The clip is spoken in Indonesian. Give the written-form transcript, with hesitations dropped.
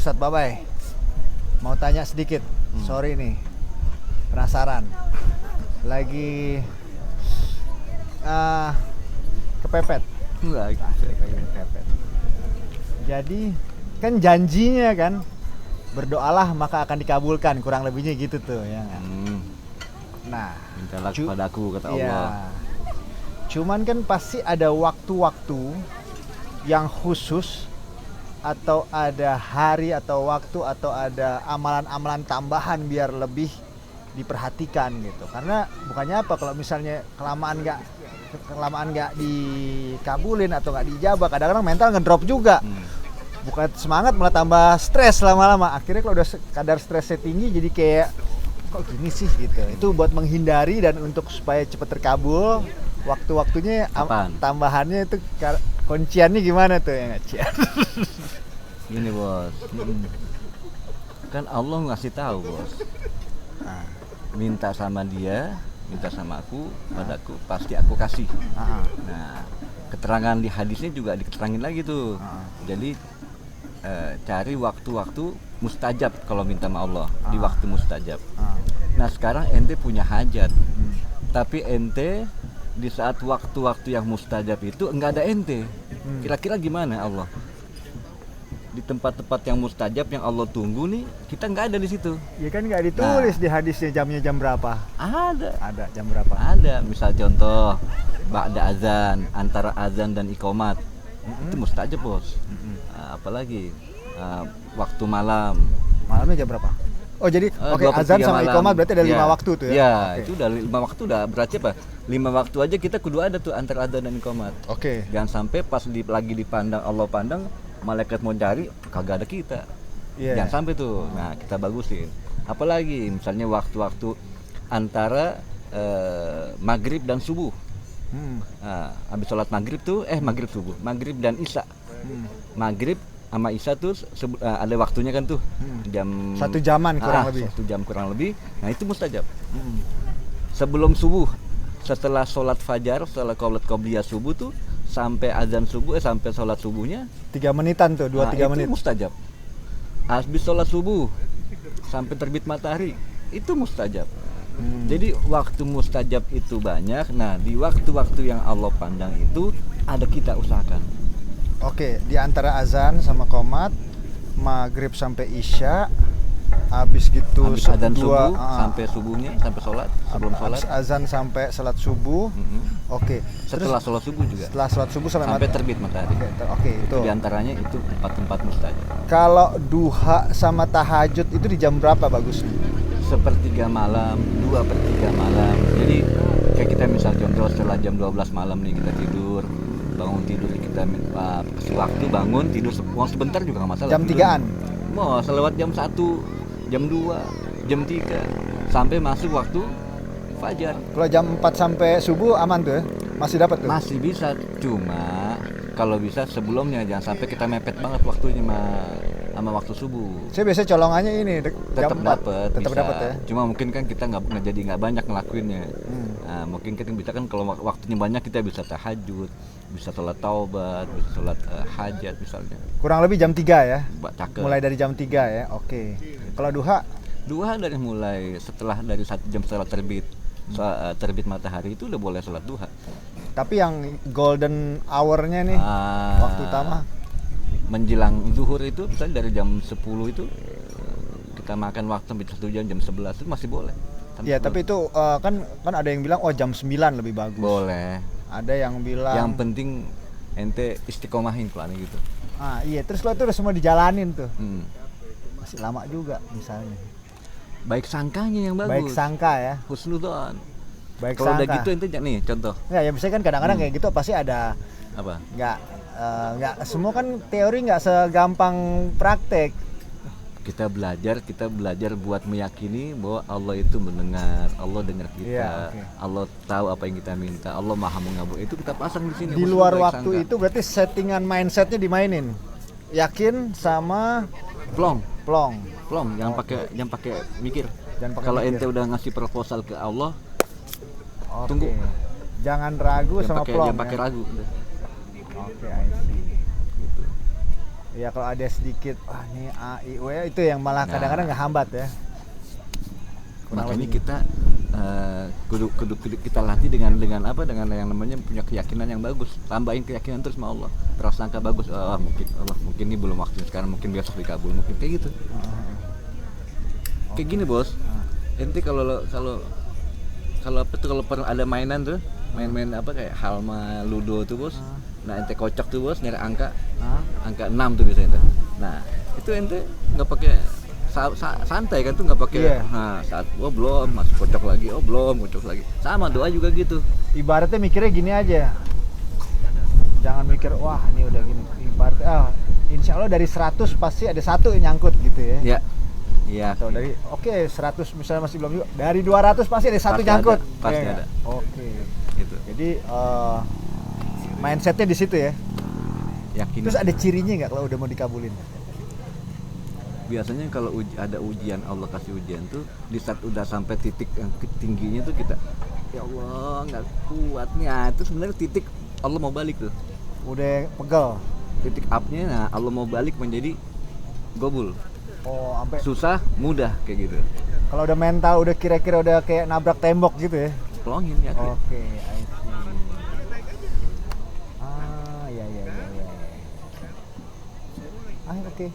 Ustadz Babai, mau tanya sedikit. Sorry nih, penasaran. Lagi kepepet. Kepepet. Jadi kan janjinya kan, berdoalah maka akan dikabulkan, kurang lebihnya gitu tuh ya kan. Nah, mintalah kepadaku kata Allah. Iya. Cuman kan pasti ada waktu-waktu yang khusus, atau ada hari atau waktu atau ada amalan-amalan tambahan biar lebih diperhatikan gitu. Karena bukannya apa, kalau misalnya kelamaan nggak dikabulin atau nggak dijabah, kadang-kadang mental ngedrop juga. Bukan semangat, malah tambah stres lama-lama. Akhirnya kalau udah kadar stresnya tinggi jadi kayak kok gini sih gitu. Itu buat menghindari dan untuk supaya cepat terkabul, waktu-waktunya tambahannya itu kunciannya gimana tuh ya nggak Cian? Gini bos, kan Allah ngasih tahu bos, minta sama dia, minta sama aku, padaku pasti aku kasih. Nah, keterangan di hadisnya juga diketerangin lagi tuh. Jadi cari waktu-waktu mustajab kalau minta sama Allah, di waktu mustajab. Nah sekarang ente punya hajat, tapi ente di saat waktu-waktu yang mustajab itu enggak ada ente. Kira-kira gimana Allah? Di tempat-tempat yang mustajab yang Allah tunggu nih, kita nggak ada di situ. Ya kan nggak ditulis di hadisnya jamnya jam berapa? Ada jam berapa? Ada. Misal contoh, ba'da azan, antara azan dan iqomat, itu mustajab bos. Apalagi waktu malam. Malamnya jam berapa? Oh jadi azan sama iqomat berarti ada 5 waktu tuh ya? Iya, itu udah 5 waktu, udah berarti apa? 5 waktu aja kita kudu ada tuh antara azan dan iqomat. Jangan sampai pas lagi dipandang, Allah pandang, malaikat mau cari kagak ada kita. Jangan sampai tuh. Nah kita bagusin. Apalagi misalnya waktu-waktu antara maghrib dan subuh. Habis sholat maghrib tuh maghrib subuh, maghrib dan isya. Maghrib sama isya tuh ada waktunya kan tuh, jam 1 jaman kurang lebih. 1 jam kurang lebih. Nah itu mustajab. Sebelum subuh, setelah sholat fajar, setelah qolat qobliyah subuh tuh, sampai azan subuh sampai sholat subuhnya 3 menitan tuh, 2-3 menit. Itu mustajab. Habis sholat subuh sampai terbit matahari, itu mustajab. Jadi waktu mustajab itu banyak. Nah di waktu-waktu yang Allah pandang itu ada kita usahakan. Di antara azan sama qomat, maghrib sampai isya, habis gitu azan subuh sampai subuhnya, sampai sholat, sebelum sholat. Azan sampai sholat subuh. Setelah sholat subuh juga. Setelah sholat subuh sampai terbit matahari. Itu. Di antaranya itu tempat-tempat mustajab. Kalau duha sama tahajud itu di jam berapa bagusnya? 1/3 malam, 2/3 malam. Jadi kayak kita misal contoh setelah jam 12 malam nih kita tidur, bangun tidur kita kasih waktu bangun tidur sebentar juga nggak masalah. Jam 3-an? Mau selewat jam 1, jam 2, jam 3 sampai masuk waktu fajar. Kalau jam 4 sampai subuh aman tuh ya? Masih dapat tuh? Masih bisa, cuma kalau bisa sebelumnya, jangan sampai kita mepet banget waktunya sama waktu subuh. Saya biasanya colongannya ini tetap dapat ya. Cuma mungkin kan kita nggak banyak ngelakuinnya. Nah, mungkin kita bisa kan kalau waktunya banyak kita bisa tahajud, bisa sholat taubat, bisa sholat hajat misalnya. Kurang lebih jam 3 ya? Cakep. Mulai dari jam 3 ya? Kalau duha? Duha dari mulai dari 1 jam setelah terbit. Terbit matahari itu udah boleh sholat duha. Tapi yang golden hour-nya nih, waktu utama menjelang zuhur itu misalnya dari jam 10 itu kita makan waktu sampai 1 jam 11 itu masih boleh. Iya, tapi itu kan ada yang bilang jam 9 lebih bagus. Boleh. Ada yang bilang yang penting ente istiqomahin pelan gitu. Iya, terus lo itu udah semua dijalanin tuh. Masih lama juga misalnya. Baik sangkanya yang bagus. Baik sangka ya. Husnudzon. Baik kalau sangka. Udah gitu ente nih contoh. Ya biasanya kan kadang-kadang kayak gitu pasti ada apa? Nggak semua kan teori nggak segampang praktek. Kita belajar buat meyakini bahwa Allah itu mendengar, Allah dengar kita, Allah tahu apa yang kita minta, Allah maha mengabulkan. Itu kita pasang di sini. Di luar waktu sangka. Itu berarti settingan mindsetnya dimainin. Yakin sama plong, jangan pakai mikir. Kalau ente udah ngasih proposal ke Allah, tunggu. Jangan ragu sama plong. Jangan pakai ragu. I see. Gitu. Ya kalau ada sedikit, nih A, I, U ya, itu yang malah Nah. kadang-kadang ngehambat ya. Kurang Makanya lebih. kita kudu kita latih dengan apa, dengan yang namanya punya keyakinan yang bagus, tambahin keyakinan terus sama Allah, prasangka bagus. Mungkin ini belum waktunya sekarang, mungkin besok dikabul, mungkin kayak gitu. Kayak gini bos, ente kalau apa tuh, kalau pernah ada mainan tuh, main apa kayak Halma, Ludo tuh bos. Nah ente kocok tuh bos, nyari angka 6 tuh biasanya tuh. Nah itu ente nggak pakai santai kan tuh, nggak pakai. Iya. Nah saat belum masuk kocok lagi, belum kocok lagi, sama doa juga gitu. Ibaratnya mikirnya gini aja, jangan mikir wah ini udah gini, ibaratnya insya Allah dari 100 pasti ada satu yang nyangkut gitu ya. Ya, iya. Atau dari 100 misalnya masih belum juga, dari 200 pasti ada satu Pasti nyangkut. ada, pasti Iya ada. nggak? Oke. Gitu. Jadi mindsetnya di situ ya. Yakin. Terus ada cirinya nggak kalau udah mau dikabulin? Biasanya kalau ada ujian, Allah kasih ujian tuh di saat udah sampai titik yang tingginya tuh kita, ya Allah nggak kuat nih. Itu sebenarnya titik Allah mau balik tuh. Udah pegel. Titik up-nya, nah Allah mau balik menjadi gobul. Oh, sampai Susah, mudah kayak gitu. kalau udah mental udah kira-kira udah kayak nabrak tembok gitu ya. Pelongin ya. Oke, I see. Ya. Oke.